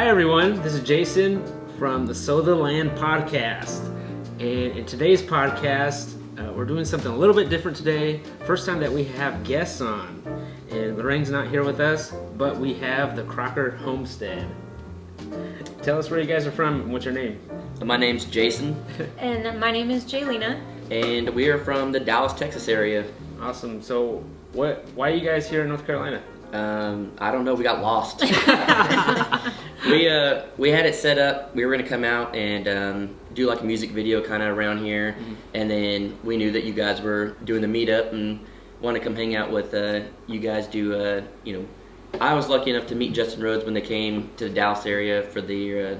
Hi everyone, this is Jason from the Sow the Land Podcast. And in today's podcast, we're doing something a little bit different today. First time that we have guests on. And Lorraine's not here with us, but we have the Crocker Homestead. Tell us where you guys are from and what's your name? My name's Jason. And my name is Jaylena. And we are from the Dallas, Texas area. Awesome. So why are you guys here in North Carolina? I don't know, we got lost. We had it set up, we were going to come out and do like a music video kind of around here. Mm-hmm. And then we knew that you guys were doing the meetup and wanted to come hang out with you guys do, I was lucky enough to meet Justin Rhodes when they came to the Dallas area for their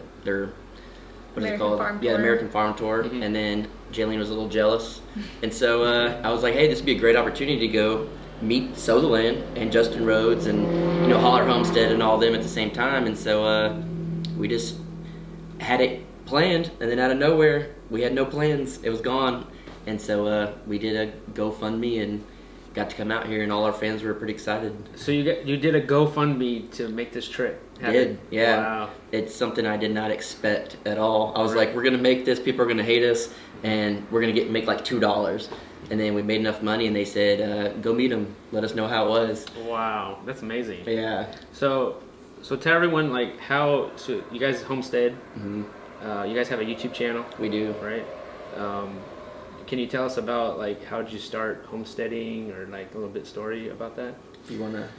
what is it called? Yeah, American Farm Tour. Mm-hmm. And then Jaylene was a little jealous. And so I was like, hey, this would be a great opportunity to go meet Sow the Land and Justin Rhodes and Holler Homestead and all them at the same time. And so we just had it planned, and then out of nowhere we had no plans. It was gone. And so we did a GoFundMe and got to come out here, and all our fans were pretty excited. So you did a GoFundMe to make this trip happen? Did, yeah. Wow. It's something I did not expect at all. I was like, we're gonna make this, people are gonna hate us, and we're gonna make like $2. And then we made enough money, and they said, go meet them, let us know how it was. Wow, that's amazing. Yeah. So tell everyone, so you guys homestead. Mm-hmm. You guys have a YouTube channel. We do. Right? Can you tell us about, how did you start homesteading, or, a little bit story about that? You want to?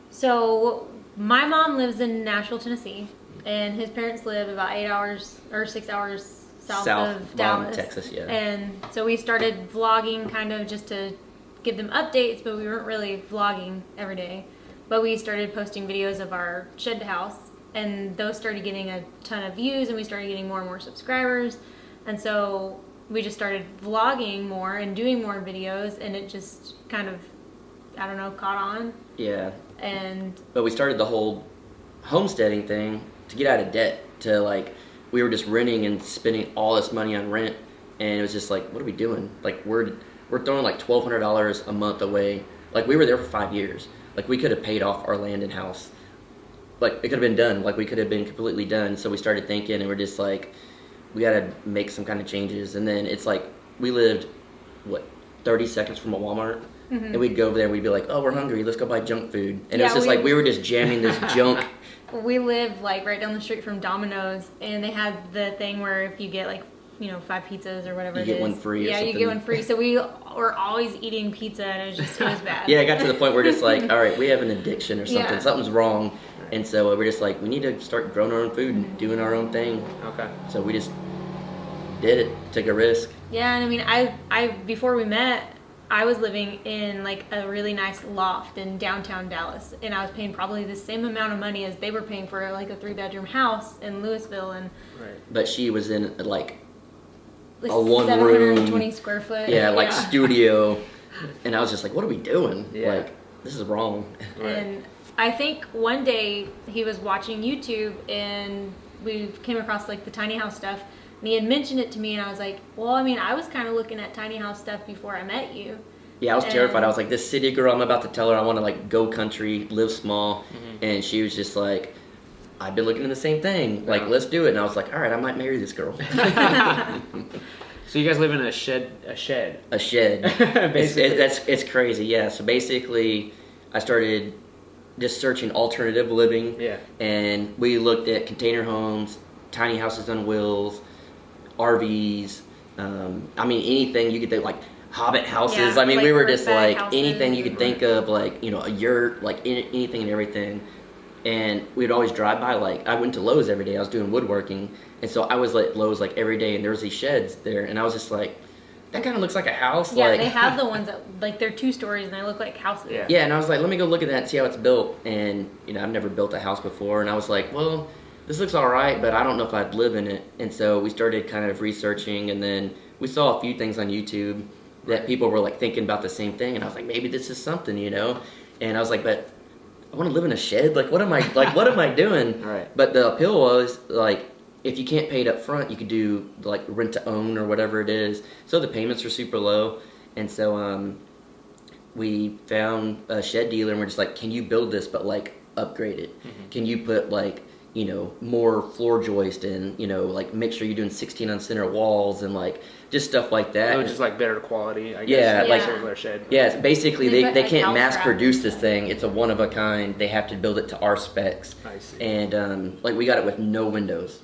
So, my mom lives in Nashville, Tennessee, and his parents live about 8 hours or 6 hours south of Dallas, Texas, yeah. And so we started vlogging kind of just to give them updates, but we weren't really vlogging every day. But we started posting videos of our shed house, and those started getting a ton of views, and we started getting more and more subscribers. And so we just started vlogging more and doing more videos, and it just kind of, caught on. Yeah. But we started the whole homesteading thing to get out of debt, we were just renting and spending all this money on rent, and it was just like, what are we doing? We're throwing $1,200 a month away. We were there for 5 years. We could have paid off our land and house. It could have been done. We could have been completely done. So we started thinking, and we're just like, we got to make some kind of changes. And then it's we lived 30 seconds from a Walmart. Mm-hmm. And we'd go over there and we'd be like, oh, we're hungry, let's go buy junk food. And it was just we were just jamming this junk. We live right down the street from Domino's, and they had the thing where if you get 5 pizzas or whatever, you get one free. Yeah, you get one free. So we were always eating pizza, and it was bad. Yeah, it got to the point where we're just all right, we have an addiction or something. Yeah. Something's wrong. And so we're just we need to start growing our own food and doing our own thing. Okay. So we just did it, took a risk. Yeah, and I before we met, I was living in a really nice loft in downtown Dallas, and I was paying probably the same amount of money as they were paying for a 3-bedroom house in Louisville. And but she was in a one 720 room, square foot. Yeah, studio, and I was just what are we doing? Yeah. This is wrong. And I think one day he was watching YouTube, and we came across the tiny house stuff. And he had mentioned it to me, and I was like, well, I was kind of looking at tiny house stuff before I met you. Yeah, I was terrified. I was like, this city girl, I'm about to tell her I want to go country, live small. Mm-hmm. And she was just like, I've been looking at the same thing. Let's do it. And I was like, all right, I might marry this girl. So you guys live in a shed? A shed. It's crazy, yeah. So basically, I started just searching alternative living. Yeah. And we looked at container homes, tiny houses on wheels, RVs, anything you could think, hobbit houses. Yeah, we were just houses, anything you could think of, a yurt, anything and everything. And we'd always drive by, I went to Lowe's every day. I was doing woodworking, and so I was at Lowe's every day, and there was these sheds there, and I was just that kind of looks like a house. Yeah, they have the ones that they're 2 stories and they look like houses. Yeah, and I was like, let me go look at that and see how it's built. And I've never built a house before, and I was like, well, this looks all right, but I don't know if I'd live in it. And so we started kind of researching, and then we saw a few things on YouTube that people were thinking about the same thing, and I was like, maybe this is something, And I was like, but I want to live in a shed. What am I doing? Right. But the appeal was if you can't pay it up front, you could do rent to own or whatever it is. So the payments are super low, and so we found a shed dealer, and we're just can you build this but upgrade it? Mm-hmm. Can you put you know, more floor joist and, you know, like make sure you're doing 16 on center walls and like just stuff like that. Oh, just like better quality, I Yeah, guess. like- a regular shed. Yeah, basically They they put, like, can't house mass wrap produce and this stuff. thing. It's a one of a kind. They have to build it to our specs. I see. And like we got it with no windows.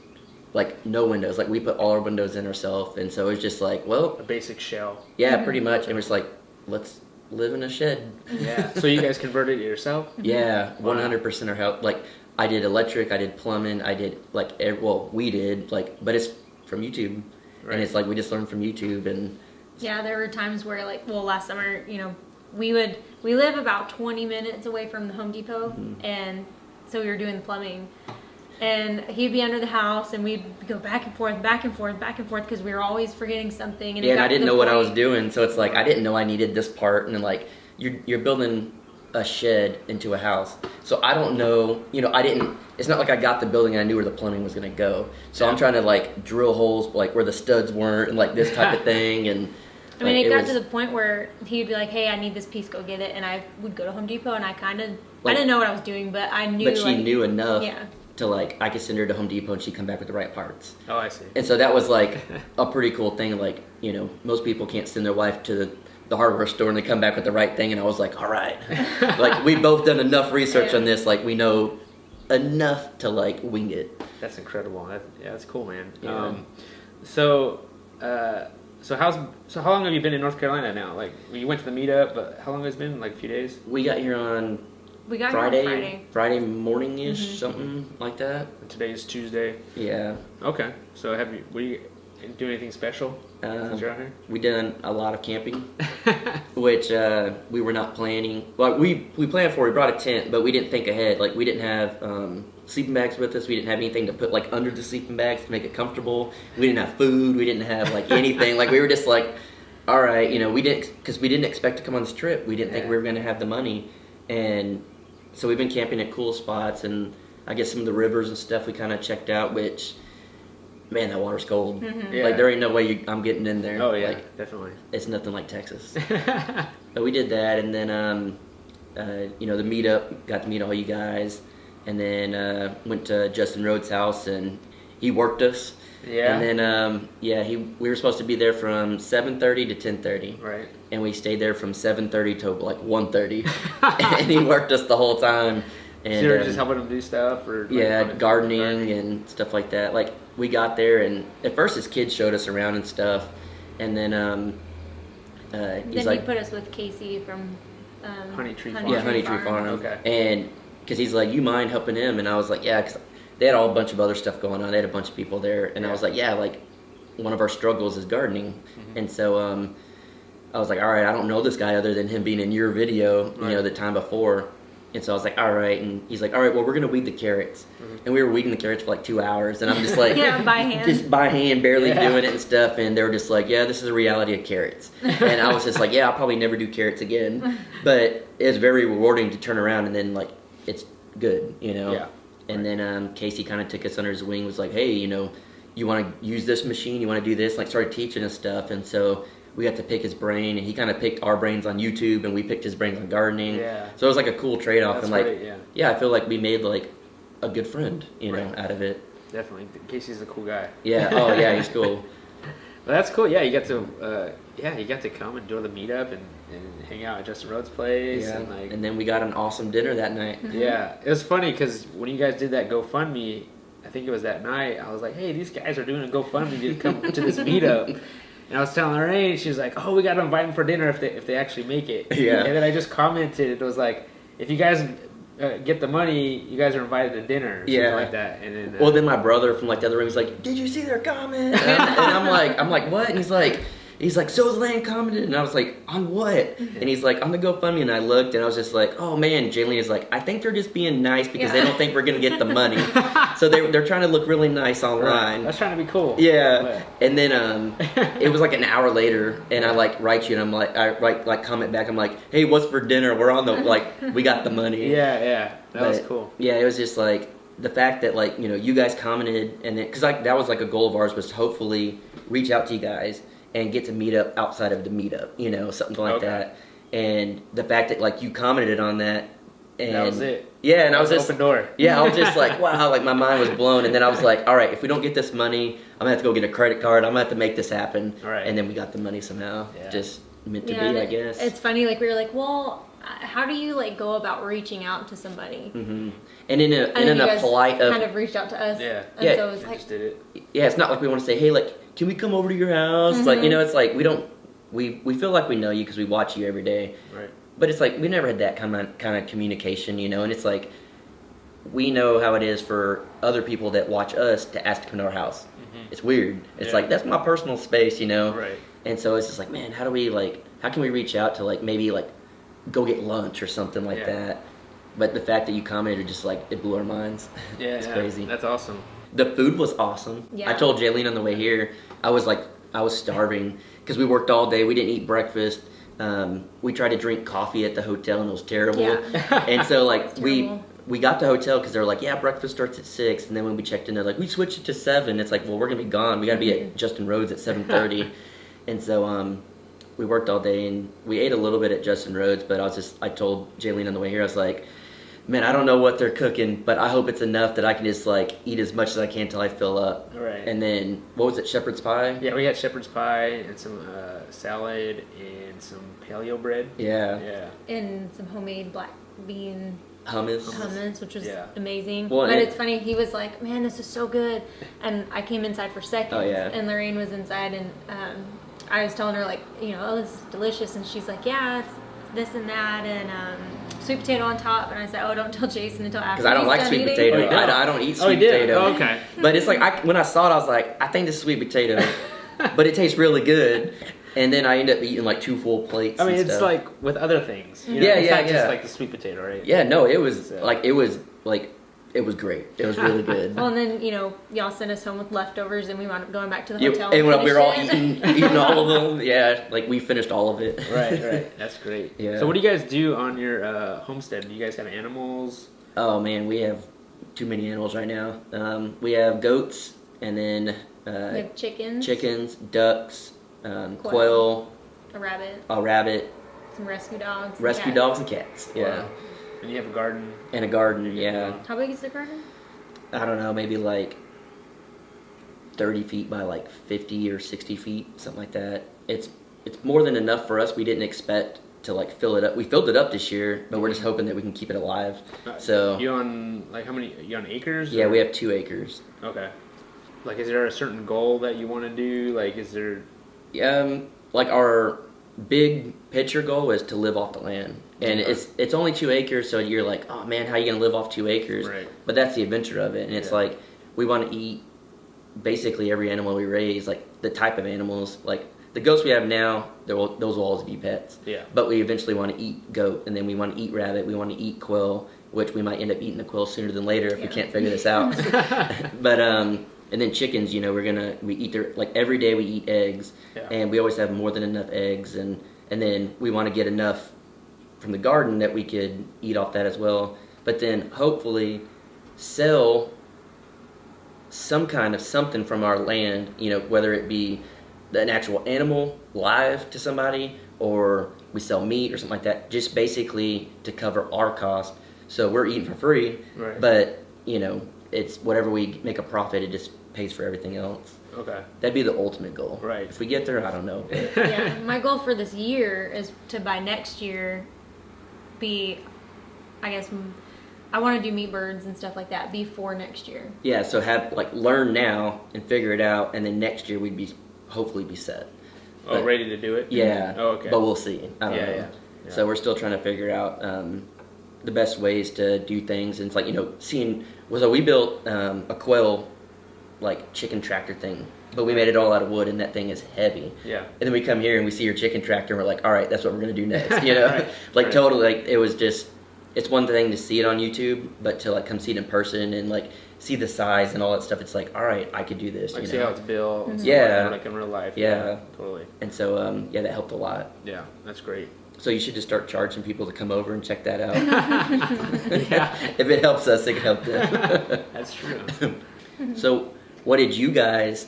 Like no windows. Like we put all our windows in ourselves, and so it's just like, well, A basic shell. yeah, pretty much. And we're just like, let's live in a shed. Yeah. So you guys converted it yourself? Yeah, Wow. 100% our help. Like I did electric, I did plumbing, I did like well, we did like, but it's from YouTube, Right. and it's like we just learned from YouTube, and Yeah, there were times where, like, well, last summer, you know, we live about 20 minutes away from the Home Depot, and so we were doing plumbing. And he'd be under the house, and we'd go back and forth, because we were always forgetting something. And it yeah, and got I to didn't the know what I was point- doing, so it's like I didn't know I needed this part, and then like you're building a shed into a house, so I don't know, you know, I didn't. It's not like I got the building and I knew where the plumbing was gonna go, so I'm trying to like drill holes like where the studs weren't and like this type of thing, and I mean, like, it got was- to the point where he'd be like, "Hey, I need this piece, go get it," and I would go to Home Depot, and I kind of, I Like- didn't know what I was doing, but I knew. but she like, knew enough Yeah. to like I could send her to Home Depot and she'd come back with the right parts. Oh, I see. And so that was like a pretty cool thing. Like, you know, most people can't send their wife to the hardware store and they come back with the right thing. And I was like, all right, like we've both done enough research on this. Like we know enough to like wing it. That's incredible. That's cool, man. Yeah. So how long have you been in North Carolina now? Like, you went to the meetup, but how long has it been? Like a few days? We got here on We got here on Friday. Friday morning-ish, something like that. And today's Tuesday. Yeah. Okay. So were you do anything special since you're out here? We done a lot of camping, which we were not planning. Well, we planned for. We brought a tent, but we didn't think ahead. Like we didn't have sleeping bags with us. We didn't have anything to put like under the sleeping bags to make it comfortable. We didn't have food. We didn't have like anything. Like we were just like, all right, you know, we didn't expect to come on this trip. We didn't think we were going to have the money, and so we've been camping at cool spots, and I guess some of the rivers and stuff we kind of checked out, which. Man, that water's cold. Yeah. Like there ain't no way I'm getting in there. Oh yeah, Like, definitely. it's nothing like Texas. But we did that, and then you know, the meetup, got to meet all you guys, and then went to Justin Rhodes' house, and he worked us. Yeah. And then we were supposed to be there from 7:30 to 10:30. Right. And we stayed there from 7:30 to like 1:30, and he worked us the whole time. And So you were just helping them do stuff, or like, yeah, on it- gardening and stuff like that. Like we got there, and at first his kids showed us around and stuff, and then Then he's he like, put us with Casey from Honey Tree Farm. yeah, Honey Tree Farm. Okay. And because he's like, you mind helping him? And I was like, yeah, because they had all a bunch of other stuff going on. They had a bunch of people there, and I was like, yeah, like one of our struggles is gardening, and so I was like, all right, I don't know this guy other than him being in your video, you know, the time before. And so I was like, all right. And he's like, all right, well, we're going to weed the carrots. And we were weeding the carrots for like 2 hours. And I'm just like, Yeah, by hand. Just by hand, barely doing it and stuff. And they were just like, yeah, this is the reality of carrots. And I was just like, yeah, I'll probably never do carrots again. But it's very rewarding to turn around and then like, it's good, you know? Yeah. And then Casey kind of took us under his wing, was like, hey, you know, you want to use this machine? You want to do this? Like started teaching us stuff. And so we got to pick his brain, and he kind of picked our brains on YouTube, and we picked his brains on gardening. Yeah. So it was like a cool trade-off, That's and like, great, yeah. I feel like we made like a good friend, you know, Right. out of it. Definitely. Casey's a cool guy. Yeah. Oh yeah, he's cool. Well, that's cool. Yeah, you got to come and do the meetup and hang out at Justin Rhodes' place. Yeah. And like, And then we got an awesome dinner that night. yeah, it was funny because when you guys did that GoFundMe, I think it was that night, I was like, hey, these guys are doing a GoFundMe to come to this meetup. And I was telling her, hey, and she was like, oh, we got to invite them for dinner if they actually make it. Yeah. And then I just commented, it was like, if you guys get the money, you guys are invited to dinner or Yeah. something like that. And then, Well, then my brother from like the other room was like, "Did you see their comment?" And I'm like, "What?" And he's like, "Sow the Land commented," and I was like, "On what?" And he's like, "On the GoFundMe," and I looked, and I was just like, "Oh man," Jaylena's like, "I think they're just being nice because they don't think we're gonna get the money, so they're trying to look really nice online." That's trying to be cool. Yeah, and then it was like an hour later, and I like write you, and I'm like, I write like comment back, I'm like, "Hey, what's for dinner? We're on the we got the money." Yeah, that was But, cool. Yeah, it was just like the fact that like, you know, you guys commented, and then because like that was like a goal of ours, was to hopefully reach out to you guys and get to meet up outside of the meetup, you know, something like Okay. that. And the fact that like you commented on that, And that was it. Yeah, and I was just open door. Yeah, I was just like, wow, like my mind was blown. And then I was like, all right, if we don't get this money, I'm gonna have to go get a credit card. I'm gonna have to make this happen. All right. And then we got the money somehow. Yeah. Just meant to be, I guess. It's funny, like we were like, well, how do you like go about reaching out to somebody? Mm-hmm. And in And a you guys polite kind of reached out to us. Yeah. And Yeah. so it was I like, just did it. yeah, it's not like we want to say, hey, like, can we come over to your house? Like, you know, it's like we feel like we know you because we watch you every day. Right. But it's like we never had that kind of communication, you know. And it's like we know how it is for other people that watch us to ask to come to our house. Mm-hmm. It's weird. It's Yeah. like that's my personal space, you know. Right. And so it's just like, man, how can we reach out to like maybe like go get lunch or something like that? But the fact that you commented just like it blew our minds. Yeah, It's crazy. That's awesome. The food was awesome. Yeah. I told Jaylena on the way here, I was starving because we worked all day. We didn't eat breakfast. We tried to drink coffee at the hotel and it was terrible. Yeah. And so like Terrible. we got to the hotel because they were like, yeah, breakfast starts at 6. And then when we checked in, they're like, we switched it to 7. It's like, well, we're gonna be gone. We gotta be at Justin Rhodes at 7:30. And so we worked all day and we ate a little bit at Justin Rhodes. But I told Jaylene on the way here, I was like, man, I don't know what they're cooking, but I hope it's enough that I can just like eat as much as I can until I fill up. Right. And then what was it, shepherd's pie? Yeah, we had shepherd's pie and some salad and some paleo bread. Yeah. Yeah. and some homemade black bean Hummus. which was Yeah. amazing. Well, but and- it's funny, he was like, man, this is so good. And I came inside for seconds. Oh, yeah. And Lorraine was inside, and I was telling her, like, you know, oh, this is delicious. And she's like, yeah, it's this and that, and sweet potato on top. And I said, oh, don't tell Jason until after. Because I don't he's like done sweet eating. potato. Oh, you don't? I don't eat Oh, sweet you did? potato. Oh, okay. But it's like when I saw it, I was like, I think this is sweet potato, but it tastes really good. And then I end up eating like 2 full plates. I mean, and it's stuff. like with other things. You know? Yeah, it's yeah, not yeah. just like the sweet potato, right? Yeah, no, it was So- like it was great. It was really good. Well, and then, you know, y'all sent us home with leftovers, and we wound up going back to the Yeah, hotel. and we were all finish it. eating all of them. Yeah, like we finished all of it. Right. That's great. Yeah. So what do you guys do on your homestead? Do you guys have animals? Oh man, we have too many animals right now. We have goats, and then We have chickens, chickens, ducks, quail, a rabbit, a rabbit, some rescue dogs. rescue cats. dogs, and cats. Yeah, Wow. And you have a garden? and a garden. Yeah, How big is the garden? I don't know, maybe like 30 feet by like 50 or 60 feet, something like that. It's more than enough for us. We didn't expect to like fill it up. We filled it up this year, but we're just hoping that we can keep it alive. So You on like how many? You on acres? yeah, or- we have 2 acres. Okay. Like, is there a certain goal that you want to do? Like, is there? Like our big picture goal is to live off the land, and Okay. it's only 2 acres. So you're like, oh man, how are you gonna live off 2 acres? Right. But that's the adventure of it, and it's Yeah. like we want to eat basically every animal we raise, like the type of animals. Like the goats we have now, those will always be pets. Yeah. But we eventually want to eat goat, and then we want to eat rabbit. We want to eat quail, which we might end up eating the quail sooner than later if we Yeah. can't figure this out. But and then chickens, you know, we eat their, like every day we eat eggs, Yeah. and we always have more than enough eggs, and then we want to get enough from the garden that we could eat off that as well. But then hopefully sell some kind of something from our land, you know, whether it be an actual animal live to somebody, or we sell meat or something like that, just basically to cover our cost. So we're eating for free, Right. but you know, it's whatever we make a profit, it just pays for everything else. Okay. That'd be the ultimate goal. Right. If we get there, I don't know. Yeah, my goal for this year is to by next year I guess I want to do meat birds and stuff like that before next year. Yeah, so learn now and figure it out, and then next year we'd hopefully be set. Oh, But- ready to do it? Yeah. Oh, okay. But we'll see. I don't know. Yeah. So we're still trying to figure out the best ways to do things, and it's like, you know, so we built a quail like chicken tractor thing, but we made it all out of wood, and that thing is heavy. Yeah. And then we come here and we see your chicken tractor, and we're like, all right, that's what we're gonna do next. You know, Right, like right. totally. Like it was just, it's one thing to see it on YouTube, but to like come see it in person and like see the size and all that stuff, it's like, all right, I could do this. Like you see know? how it's built. And stuff Yeah. like that, like in real life. Yeah. Totally. And so yeah, that helped a lot. Yeah, that's great. So you should just start charging people to come over and check that out. Yeah. If it helps us, it can help them. That's true. So what did you guys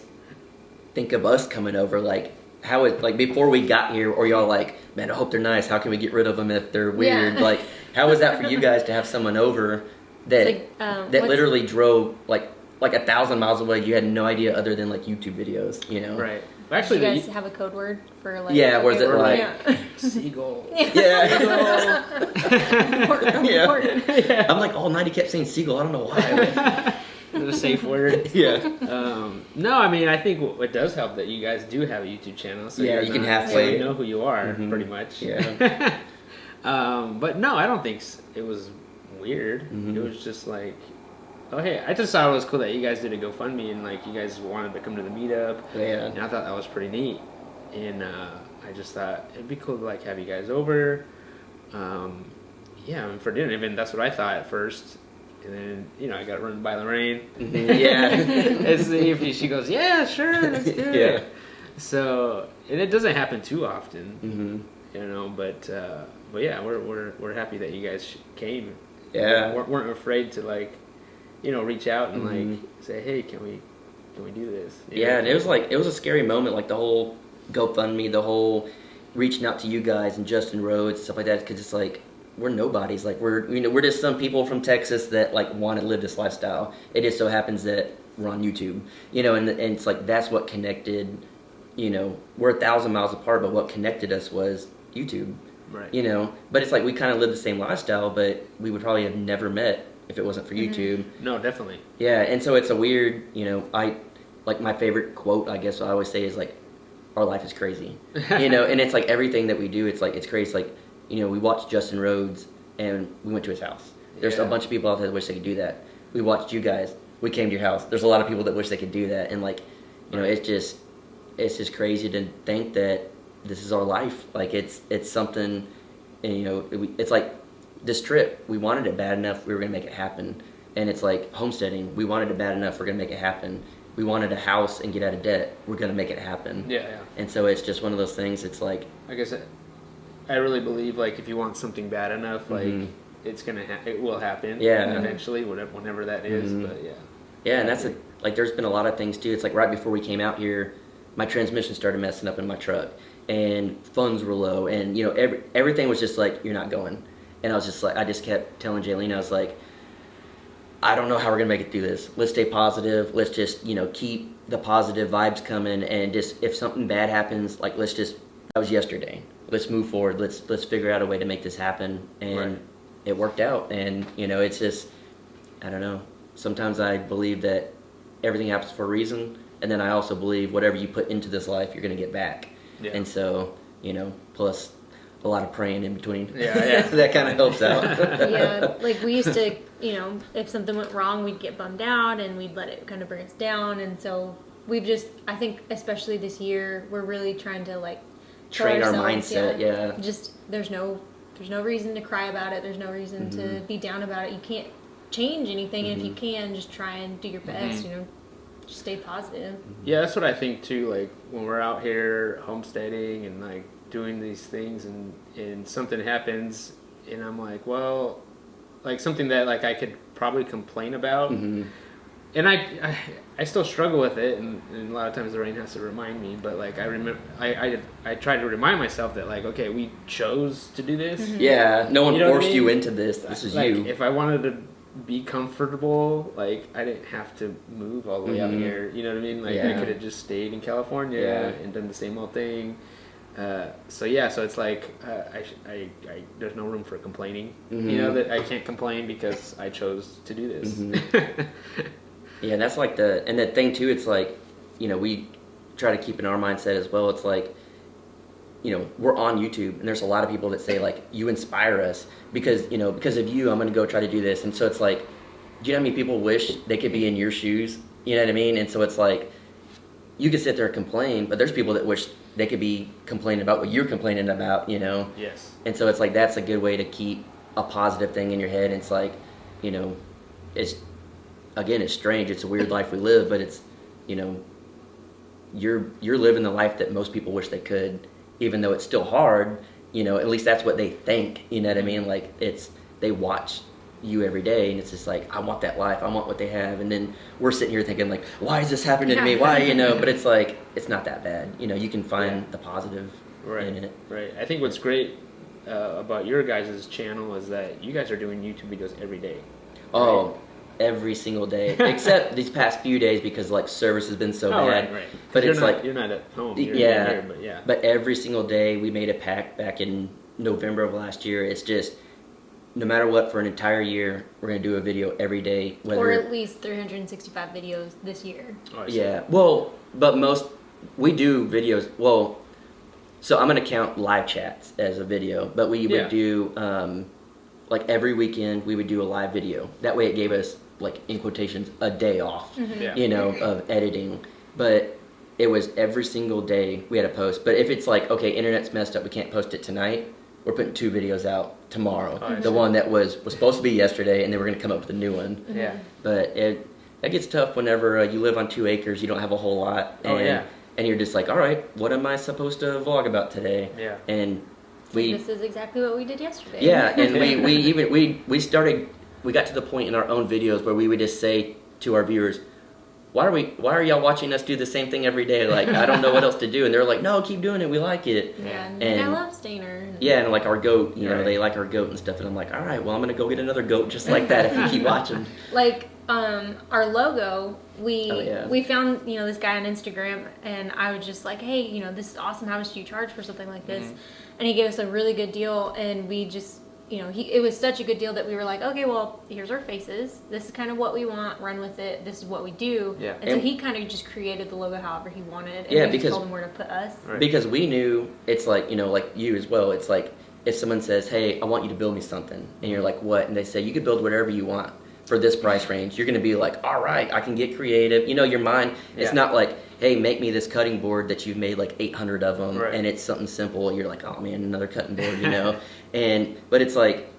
think of us coming over? Like, how it, like, before we got here, or y'all like, man, I hope they're nice. How can we get rid of them if they're weird? Yeah. Like, how was that for you guys to have someone over that that literally drove like 1,000 miles away? You had no idea other than like YouTube videos, you know? Right. Actually, do you guys have a code word for like? Yeah, was it like seagull? Yeah. Important. Yeah. I'm like all night he kept saying seagull. I don't know why. It's a safe word. Yeah. No, I mean, I think it does help that you guys do have a YouTube channel. So yeah, you can halfway know who you are, pretty much. Yeah. But no, I don't think it was weird. It was just like, oh hey, I just thought it was cool that you guys did a GoFundMe and like you guys wanted to come to the meetup. Yeah. And I thought that was pretty neat. And I just thought it'd be cool to like have you guys over. Yeah, I mean, for dinner. Even that's what I thought at first. And then, you know, I got run by Lorraine. Yeah. And see if she goes, yeah, sure, let's do it. Yeah. So, and it doesn't happen too often, you know. But yeah, we're happy that you guys came. Yeah. Weren't afraid to like, you know, reach out and like say, hey, can we do this? You know? And it was a scary moment, like the whole GoFundMe, the whole reaching out to you guys and Justin Rhodes, stuff like that, because it's like, we're nobodies. Like we're just some people from Texas that like want to live this lifestyle. It just so happens that we're on YouTube, you know, and it's like that's what connected. You know, we're 1,000 miles apart, but what connected us was YouTube, right? You know, but it's like we kind of live the same lifestyle, but we would probably have never met if it wasn't for YouTube. No, definitely. Yeah, and so it's a weird, you know, I like my favorite quote, I guess I always say is like, our life is crazy, you know, and it's like everything that we do, it's like it's crazy, like. You know, we watched Justin Rhodes, and we went to his house. There's a bunch of people out there that wish they could do that. We watched you guys. We came to your house. There's a lot of people that wish they could do that, and like, you know, it's just crazy to think that this is our life. Like, it's something, and you know, it's like this trip. We wanted it bad enough. We were gonna make it happen, and it's like homesteading. We wanted it bad enough. We're gonna make it happen. We wanted a house and get out of debt. We're gonna make it happen. Yeah. And so it's just one of those things. It's like, like I said, I really believe like if you want something bad enough, like it's gonna it will happen. Yeah. Eventually, whenever that is. But yeah. Yeah, and that's like there's been a lot of things too. It's like right before we came out here, my transmission started messing up in my truck, and funds were low, and you know everything was just like, you're not going. And I was just like, I just kept telling Jaylena, I was like, I don't know how we're gonna make it through this. Let's stay positive. Let's just, you know, keep the positive vibes coming, and just if something bad happens, like that was yesterday. Let's move forward. Let's figure out a way to make this happen, and it worked out. And you know, it's just, I don't know. Sometimes I believe that everything happens for a reason, and then I also believe whatever you put into this life, you're gonna get back. Yeah. And so, you know, plus a lot of praying in between. Yeah. That kind of helps out. Yeah, like we used to, you know, if something went wrong, we'd get bummed out and we'd let it kind of bring us down. And so we've just, I think, especially this year, we're really trying to like train our mindset. Yeah. Just there's no reason to cry about it. There's no reason to be down about it. You can't change anything, and if you can, just try and do your best. You know, just stay positive. Yeah, that's what I think too. Like when we're out here homesteading and like doing these things, and something happens, and I'm like, well, like something that like I could probably complain about. And I still struggle with it, and a lot of times Lorraine has to remind me. But like I remember, I try to remind myself that like, okay, we chose to do this. Yeah, no one forced you into this. This is like, you. If I wanted to be comfortable, like I didn't have to move all the way out here. You know what I mean? Like I could have just stayed in California and done the same old thing. So it's like I there's no room for complaining. You know, that I can't complain because I chose to do this. Yeah, and that's like the thing too, it's like, you know, we try to keep in our mindset as well. It's like, you know, we're on YouTube, and there's a lot of people that say like, you inspire us because of you, I'm going to go try to do this. And so it's like, do you know how many people wish they could be in your shoes? You know what I mean? And so it's like, you could sit there and complain, but there's people that wish they could be complaining about what you're complaining about, you know? Yes. And so it's like, that's a good way to keep a positive thing in your head. It's like, you know, it's strange. It's a weird life we live, but it's, you know, you're living the life that most people wish they could, even though it's still hard. You know, at least that's what they think. You know what I mean? Like they watch you every day, and it's just like, I want that life, I want what they have, and then we're sitting here thinking like, why is this happening to me? Why, but it's like, it's not that bad. You can find the positive in it. Right. I think what's great about your guys' channel is that you guys are doing YouTube videos every day. Oh, right? Every single day, except these past few days because like service has been so bad. Right. But it's you're not at home. You're here, but yeah. But every single day, we made a pact back in November of last year. It's just, no matter what, for an entire year, we're gonna do a video every day. Or at least 365 videos this year. Oh, yeah. Well, but we do videos. Well, so I'm gonna count live chats as a video, but we would do like every weekend we would do a live video. That way, it gave us, like, in quotations, a day off, of editing. But it was every single day we had a post. But if it's like, okay, internet's messed up, we can't post it tonight, we're putting 2 videos out tomorrow. The one that was supposed to be yesterday, and then we're going to come up with a new one. Yeah. But that gets tough whenever you live on 2 acres, you don't have a whole lot. And you're just like, all right, what am I supposed to vlog about today? Yeah. And this is exactly what we did yesterday. Yeah, and we got to the point in our own videos where we would just say to our viewers, why are y'all watching us do the same thing every day? Like, I don't know what else to do. And they're like, no, keep doing it, we like it. Yeah, and I love Stainer. Yeah, and like our goat, they like our goat and stuff. And I'm like, all right, well, I'm gonna go get another goat just like that if you keep watching. Like our logo, we found this guy on Instagram, and I was just like, hey, this is awesome, how much do you charge for something like this? And he gave us a really good deal, and we just it was such a good deal that we were like, okay, well, here's our faces, this is kind of what we want, run with it, this is what we do. And so he kind of just created the logo however he wanted, and we just told him where to put us. Because we knew, it's like, like you as well, it's like if someone says, hey, I want you to build me something, and you're like, what? And they say, you can build whatever you want for this price range, you're going to be like, all right, I can get creative. Your mind, it's not like, hey, make me this cutting board that you've made like 800 of them, and it's something simple. You're like, oh man, another cutting board, but it's like,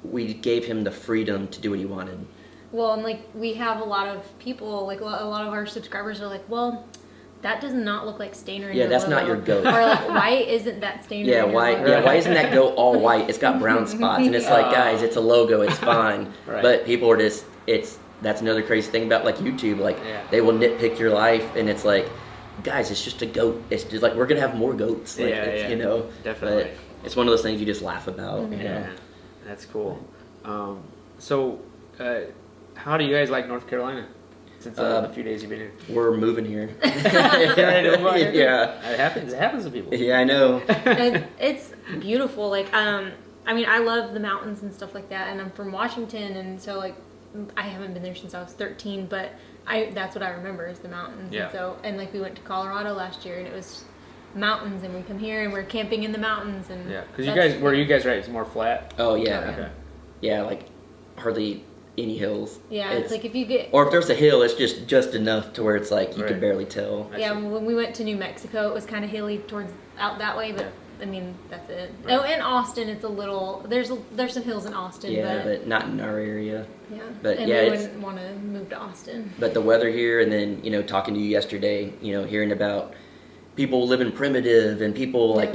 we gave him the freedom to do what he wanted. Well, and like we have a lot of people, like a lot of our subscribers are like, well, that does not look like Stainer in your that's logo. not your goat. Or like, why isn't that Stainer in your logo? Why isn't that goat all white? It's got brown spots, and it's like, guys, it's a logo, it's fine. But people are just, that's another crazy thing about like YouTube, like they will nitpick your life, and it's like, guys, it's just a goat. It's just like, we're gonna have more goats. Like, definitely. But it's one of those things you just laugh about. That's cool. So, how do you guys like North Carolina? Since the few days you've been here, we're moving here. Yeah, it happens to people. Yeah, I know. It's beautiful. Like, I love the mountains and stuff like that, and I'm from Washington, and so like, I haven't been there since I was 13, but that's what I remember is the mountains. Yeah. And like we went to Colorado last year, and it was mountains, and we come here and we're camping in the mountains, and because you guys right? It's more flat. Oh yeah. Okay. Yeah, like hardly any hills. Yeah, it's like if you get... Or if there's a hill, it's just enough to where it's like you can barely tell. Yeah, when we went to New Mexico, it was kind of hilly towards out that way, but that's it. Right. Oh, in Austin, it's a little... There's some hills in Austin, but not in our area. Yeah, but and we wouldn't want to move to Austin. But the weather here, and then, talking to you yesterday, hearing about people living primitive and people like,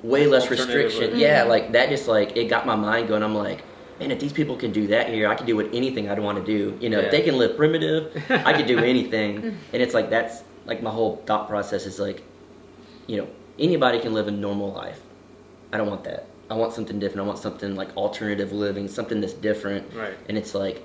way less restriction. Yeah, like that just like, it got my mind going. I'm like, man, if these people can do that here, I can do anything I'd want to do. If they can live primitive, I could do anything. And it's like, that's like my whole thought process is like, anybody can live a normal life. I don't want that. I want something different. I want something like alternative living, something that's different. Right. And it's like,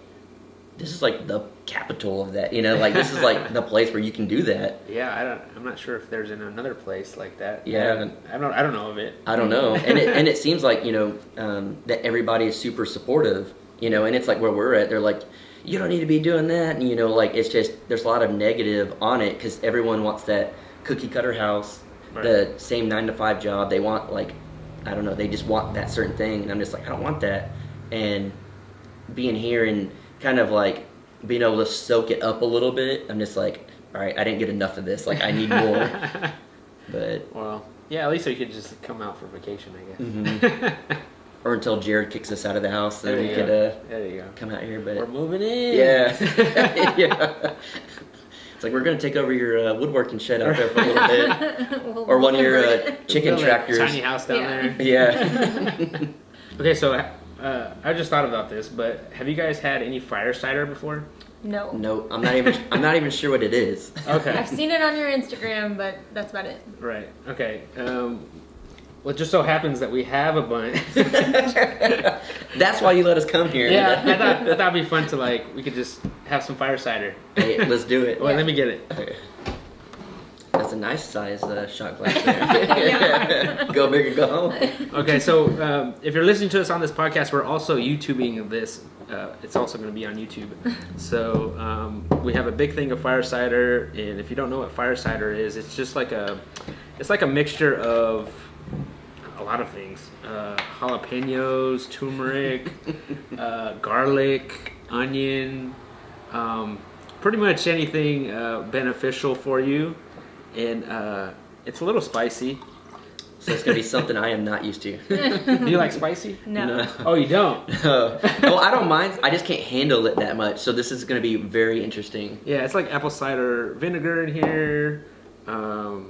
this is like the capital of that, like this is like the place where you can do that. Yeah, I'm not sure if there's another place like that. Yeah, I don't know of it. I don't know, and it seems like that everybody is super supportive, and it's like where we're at, they're like, you don't need to be doing that, and like it's just there's a lot of negative on it because everyone wants that cookie cutter house, the same 9-to-5 job. They want like, I don't know, they just want that certain thing, and I'm just like, I don't want that, and being here and kind of like being able to soak it up a little bit, I'm just like, all right, I didn't get enough of this, like I need more. But well, yeah, at least we could just come out for vacation, I guess. Mm-hmm. Or until Jared kicks us out of the house, then we could there you go. come out here. But we're moving in. Yeah. Yeah. It's like we're gonna take over your woodworking shed out there for a little bit, or one of your chicken tractors. Tiny house down there. Yeah. Okay, so I just thought about this, but have you guys had any fire cider before? No. No, I'm not even sure what it is. Okay. I've seen it on your Instagram, but that's about it. Right. Okay. Well, it just so happens that we have a bunch. That's why you let us come here. Yeah, I thought it'd be fun to we could just have some fire cider. Hey, let's do it. Wait, let me get it. Okay. That's a nice size shot glass there. Go big or go home. Okay, so if you're listening to us on this podcast, we're also YouTubing this. It's also going to be on YouTube. So we have a big thing of fire cider, and if you don't know what fire cider is, it's just like a mixture of a lot of things: jalapenos, turmeric, garlic, onion, pretty much anything beneficial for you. And it's a little spicy. So it's going to be something I am not used to. Do you like spicy? No. Oh, you don't? Well, I don't mind. I just can't handle it that much. So this is going to be very interesting. Yeah, it's like apple cider vinegar in here. I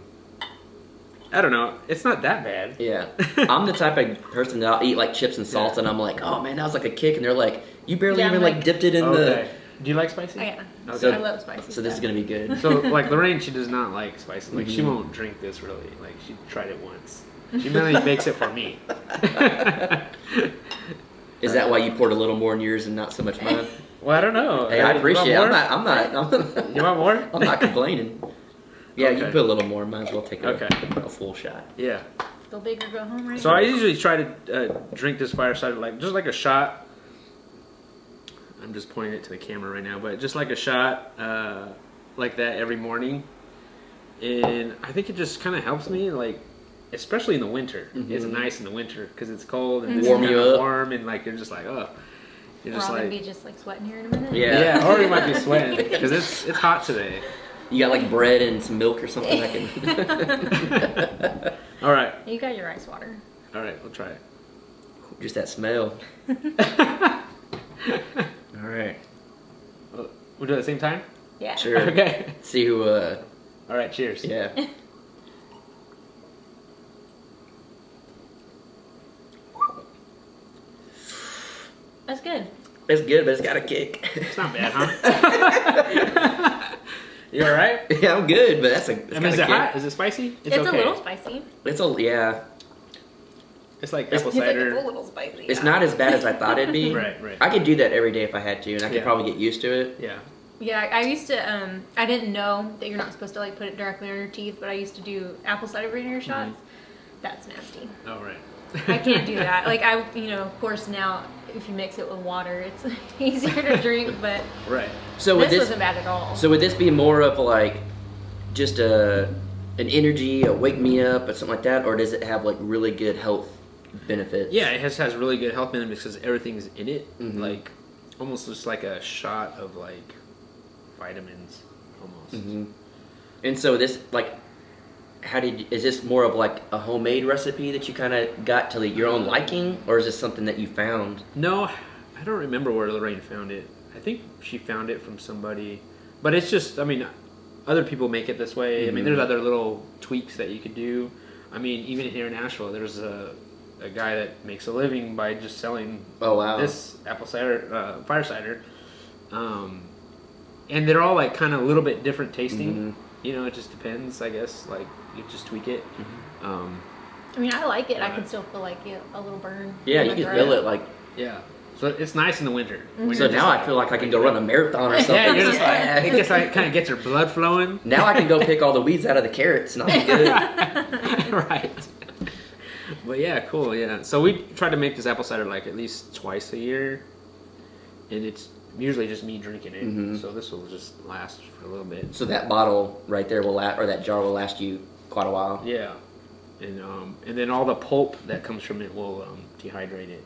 don't know. It's not that bad. Yeah. I'm the type of person that I'll eat like chips and salsa, and I'm like, oh man, that was like a kick. And they're like, you barely Yeah, even I'm like like- dipped it in Okay. Do you like spicy? Oh, yeah. Okay. I love spicy. So this is going to be good. So, like, Lorraine, she does not like spicy. Like, she Mhm. won't drink this, really. Like, she tried it once. She mainly makes it for me. Is that why you poured a little more in yours and not so much mine? Well, I don't know. Hey, I appreciate it. You I'm want not. You want more? I'm not complaining. Yeah, you Okay. put a little more. Might as well take Okay. a full shot. Yeah. Go big or go home, right? So I usually try to drink this fire cider just like a shot. I'm just pointing it to the camera right now, but just like a shot like that every morning. And I think it just kind of helps me, like, especially in the winter. It's Mhm. nice in the winter because it's cold and Mhm. it's Warm kind you of up. warm, and like you're just like, oh, you're We're just all gonna like, be just like sweating here in a minute. Yeah. yeah, or you might be sweating because it's hot today. You got like bread and some milk or something I can. All right, You got your ice water. all right, we'll try it. Just that smell. All right. We'll do it at the same time. Yeah. Sure. Okay. See who. All right. Cheers. Yeah. That's good. It's good, but it's got a kick. It's not bad, huh? You all right? Yeah, I'm good, but it's I got mean, is a it kick. hot? Is it spicy? It's okay. a little spicy. It's yeah. It's like It's- apple He's like, cider. it's a little spicy. It's not as bad as I thought it'd be. Right, right. I could do that every day if I had to, and I could Yeah. probably get used to it. Yeah. Yeah, I used to. I didn't know that you're not supposed to like put it directly on your teeth, but I used to do apple cider vinegar shots. That's nasty. Oh, right. I can't do that. Like of course now if you mix it with water, it's easier to drink. But Right. So would this wasn't bad at all. So would this be more of like just an energy, a wake me up, or something like that, or does it have like really good health benefits? Yeah, it has really good health benefits because everything's in it. Mhm. Like, almost just like a shot of like vitamins, almost. Hmm. And so this like, is this more of like a homemade recipe that you kind of got to your own liking, or is this something that you found? No, I don't remember where Lorraine found it. I think she found it from somebody, but it's just, I mean, other people make it this way. I mean, there's other little tweaks that you could do. I mean, even here in Asheville, there's a guy that makes a living by just selling Oh wow. this apple cider, fire cider, and they're all like kind of a little bit different tasting. Mhm. You know, it just depends, I guess. Like, you just tweak it. I mean, I like it. I can still feel like a little burn. Yeah, in you my can throat. feel it like. Yeah, so it's nice in the winter. When So you're now just I feel like I can go run a marathon or something. Yeah, you're just like, Yeah. it just like kind of gets your blood flowing. Now I can go pick all the weeds out of the carrots and I'll be good. Right. But yeah, cool. Yeah. So we try to make this apple cider like at least twice a year, and it's usually just me drinking it. Mhm. So this will just last for a little bit. So that bottle right there will last, or that jar will last you quite a while. Yeah. And then all the pulp that comes from it will dehydrate it.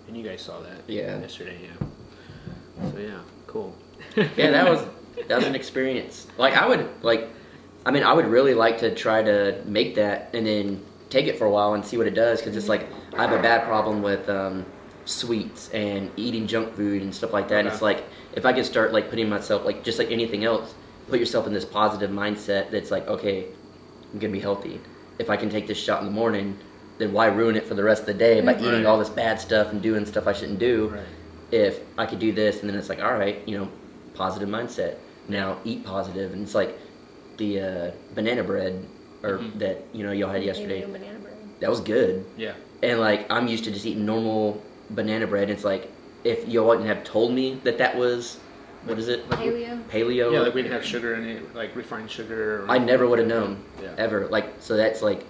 And you guys saw that Yeah. yesterday. Yeah. So yeah, cool. Yeah, that was an experience. Like I would really like to try to make that and then take it for a while and see what it does, because it's like I have a bad problem with sweets and eating junk food and stuff like that. And Okay. it's like if I could start like putting myself, like just like anything else, put yourself in this positive mindset that's like, okay, I'm gonna be healthy. If I can take this shot in the morning, then why ruin it for the rest of the day by eating all this bad stuff and doing stuff I shouldn't do? Right. If I could do this, and then it's like, all right, positive mindset. Now eat positive, and it's like the banana bread or that y'all had yesterday. Banana bread. That was good. Yeah. And like I'm used to just eating normal banana bread. It's like if y'all wouldn't have told me that was, what is it? Paleo. Yeah, like we didn't have sugar in it, like refined sugar. I never would have known. Yeah. Ever. Like, so that's like,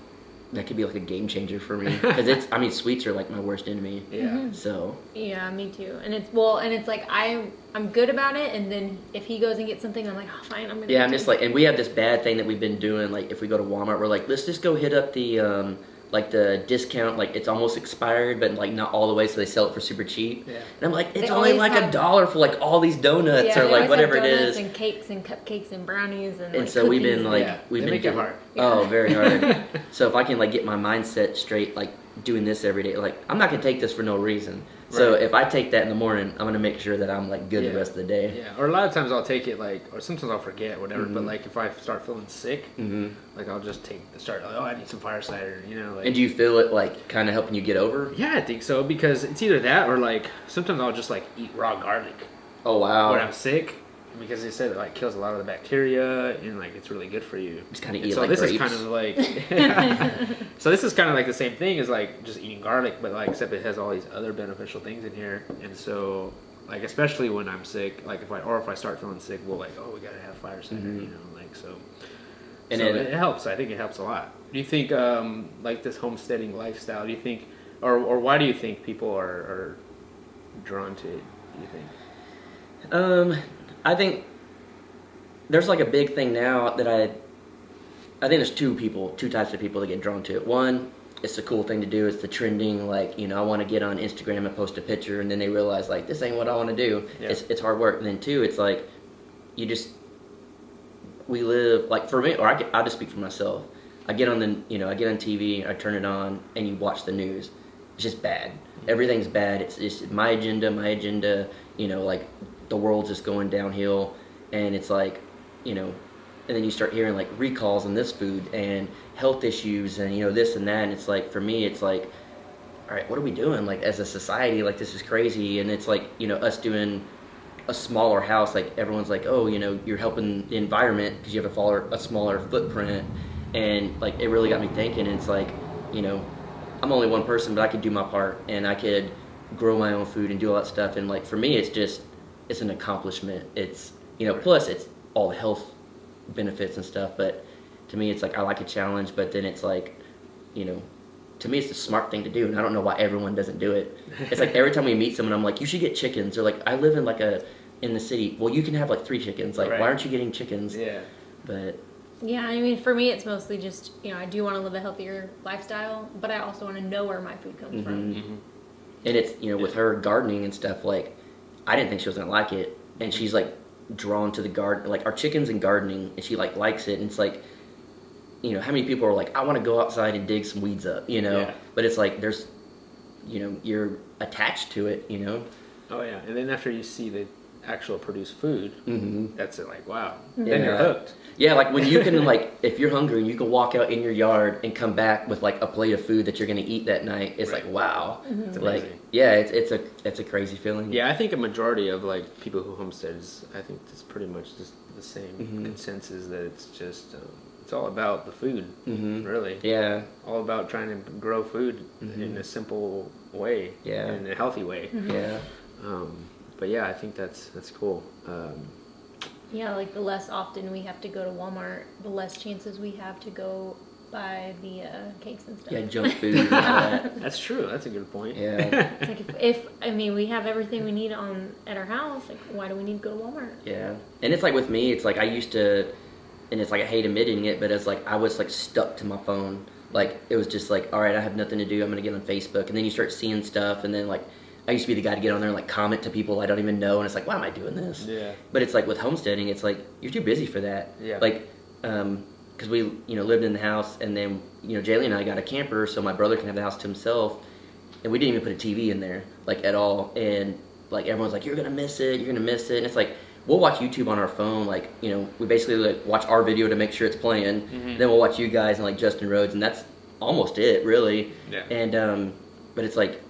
that could be like a game changer for me. Because sweets are like my worst enemy. Yeah. So. Yeah, me too. And it's like I'm good about it, and then if he goes and gets something, I'm like, oh, fine, I'm gonna. Yeah, I'm just like, and we have this bad thing that we've been doing. Like, if we go to Walmart, we're like, let's just go hit up the like the discount, like it's almost expired, but like not all the way, so they sell it for super cheap. Yeah. And I'm like, it's only like $1 for like all these donuts or like whatever it is. And cakes and cupcakes and brownies and. And so we've been like, we've been getting hard. Oh, very hard. So if I can like get my mindset straight, like doing this every day, like I'm not gonna take this for no reason. So if I take that in the morning, I'm gonna make sure that I'm like good the rest of the day. Yeah. Or a lot of times I'll take it like, or sometimes I'll forget, whatever. But like if I start feeling sick, like I'll just start. Oh, I need some fire cider. Like. And do you feel it like kind of helping you get over? Yeah, I think so, because it's either that or like sometimes I'll just like eat raw garlic. Oh wow. When I'm sick, because they said it like kills a lot of the bacteria and like it's really good for you. Just kind of eat so like this grapes. is kind of like. So this is kind of like the same thing as like just eating garlic, but like except it has all these other beneficial things in here, and so like especially when I'm sick, like if I start feeling sick, we'll like, oh, we gotta have fire cider, like so. And so it helps. I think it helps a lot. Do you think like this homesteading lifestyle? Do you think, or why do you think people are drawn to it? Do you think? I think there's like a big thing now that I think there's two types of people that get drawn to it. One, it's a cool thing to do. It's the trending, like, I want to get on Instagram and post a picture, and then they realize like this ain't what I want to do. Yeah. It's hard work. And then two, it's like we live like, for me, or I'll just speak for myself. I get on I get on TV, I turn it on, and you watch the news. It's just bad. Everything's bad. It's my agenda. Like the world's just going downhill, and it's like, and then you start hearing like recalls on this food and health issues and this and that, and it's like, for me, it's like, all right, what are we doing like as a society? Like this is crazy. And it's like, us doing a smaller house, like everyone's like, oh, you're helping the environment because you have a smaller footprint, and like it really got me thinking. And it's like, I'm only one person, but I could do my part, and I could grow my own food and do all that stuff. And like for me, it's an accomplishment. It's plus it's all the health benefits and stuff. But to me, it's like I like a challenge. But then it's like, to me, it's the smart thing to do, and I don't know why everyone doesn't do it. It's like every time we meet someone, I'm like, you should get chickens. Or like, I live in the city. Well, you can have like 3 chickens. Like, why aren't you getting chickens? Yeah. But. Yeah, I mean, for me, it's mostly just, I do want to live a healthier lifestyle, but I also want to know where my food comes from. Mm-hmm. And it's, with her gardening and stuff, like, I didn't think she was going to like it. And she's, like, drawn to the garden, like, our chickens and gardening, and she, like, likes it. And it's like, how many people are like, I want to go outside and dig some weeds up, Yeah. But it's like, there's, you're attached to it, Oh, yeah. And then after you see the actual produced food, that's it, like, wow. Yeah. Then you're hooked. Yeah, like when you can, like, if you're hungry and you can walk out in your yard and come back with like a plate of food that you're going to eat that night, it's like, wow. It's like, amazing. yeah, it's a crazy feeling. Yeah, I think a majority of like people who homestead I think it's pretty much just the same consensus that it's just it's all about the food, really. Yeah, all about trying to grow food in a simple way, in a healthy way. Yeah. But yeah, I think that's cool. Yeah, like the less often we have to go to Walmart, the less chances we have to go buy the cakes and stuff. Yeah, junk food and all that. That's true. That's a good point. Yeah. It's like if we have everything we need at our house, like why do we need to go to Walmart? Yeah. And it's like with me, it's like I used to, and it's like I hate admitting it, but it's like I was like stuck to my phone. Like it was just like, all right, I have nothing to do. I'm going to get on Facebook. And then you start seeing stuff, and then like I used to be the guy to get on there and like comment to people I don't even know, and it's like, why am I doing this? Yeah. But it's like with homesteading, it's like you're too busy for that. Yeah. Like, because we lived in the house, and then Jaylena and I got a camper so my brother can have the house to himself, and we didn't even put a TV in there like at all, and like everyone's like, you're gonna miss it, and it's like we'll watch YouTube on our phone, like we basically like watch our video to make sure it's playing, then we'll watch you guys and like Justin Rhodes, and that's almost it, really. Yeah. And but it's like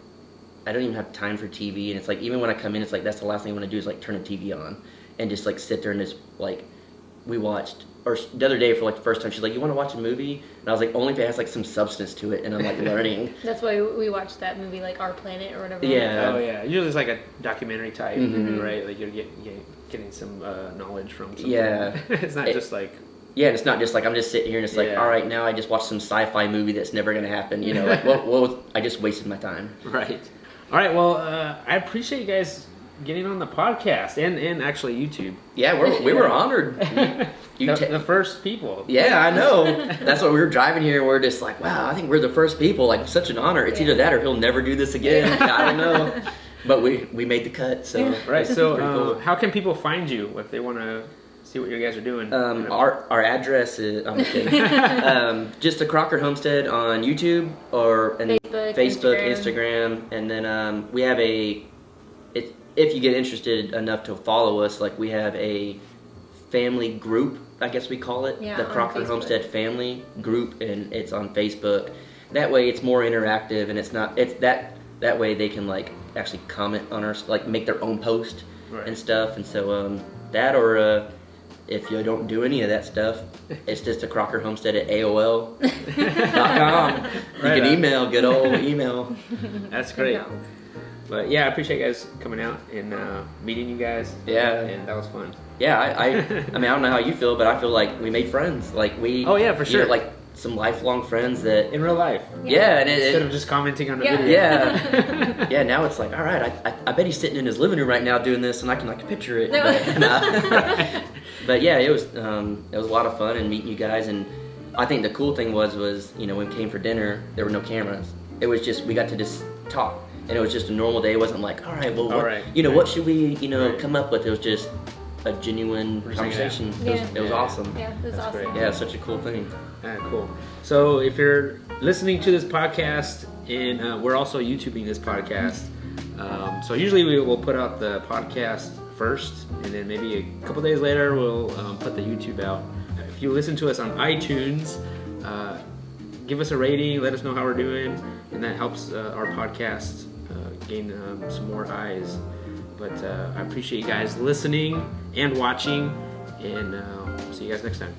I don't even have time for TV, and it's like even when I come in, it's like that's the last thing I want to do is like turn the TV on and just like sit there and just like we watched. Or the other day for like the first time, she's like, "You want to watch a movie?" And I was like, "Only if it has like some substance to it," and I'm like learning. That's why we watched that movie, like Our Planet or whatever. Yeah. Oh yeah. Usually it's like a documentary type, Mhm. right? Like you're getting some knowledge from something. Yeah. It's not just like. Yeah, and it's not just like I'm just sitting here and it's like, Yeah. all right, now I just watched some sci-fi movie that's never gonna happen. You know, like well, I just wasted my time. Right. All right. Well, I appreciate you guys getting on the podcast and actually YouTube. Yeah, we were honored. The first people. Yeah, I know. That's why we were driving here. We're just like, wow, I think we're the first people. Like, such an honor. It's either that or he'll never do this again. I don't know. But we made the cut. So Right. So, pretty cool. how can people find you if they want to see what you guys are doing? Our address is I'm kidding. Just the Crocker Homestead on YouTube or Facebook, Instagram, and then we have if you get interested enough to follow us, like we have a family group, I guess we call it, Yeah, the on Crocker Facebook. Homestead family group, and it's on Facebook. That way, it's more interactive, and that way they can like actually comment on our like make their own post Right. and stuff, and so that or. If you don't do any of that stuff, it's just a Crocker Homestead at AOL.com. You Right can on. email, good old email. That's great. But yeah, I appreciate you guys coming out and meeting you guys. Yeah. And that was fun. Yeah, I mean, I don't know how you feel, but I feel like we made friends. Like we. Oh, yeah, for sure. Like some lifelong friends that. In real life. Yeah, and Instead of just commenting on the Yeah. video. Yeah, yeah. Now it's like, all right, I bet he's sitting in his living room right now doing this, and I can like picture it. But yeah, it was a lot of fun and meeting you guys, and I think the cool thing was when we came for dinner, there were no cameras. It was just we got to just talk, and it was just a normal day. It wasn't like, all right, well, what should we come up with? It was just a genuine conversation. It was awesome. Yeah, it was That's awesome. great. Yeah, such a cool thing. Cool. So if you're listening to this podcast, and we're also YouTubing this podcast, so usually we will put out the podcast first, and then maybe a couple days later we'll put the YouTube out. If you listen to us on iTunes, give us a rating, let us know how we're doing, and that helps our podcast gain some more eyes. But I appreciate you guys listening and watching, and see you guys next time.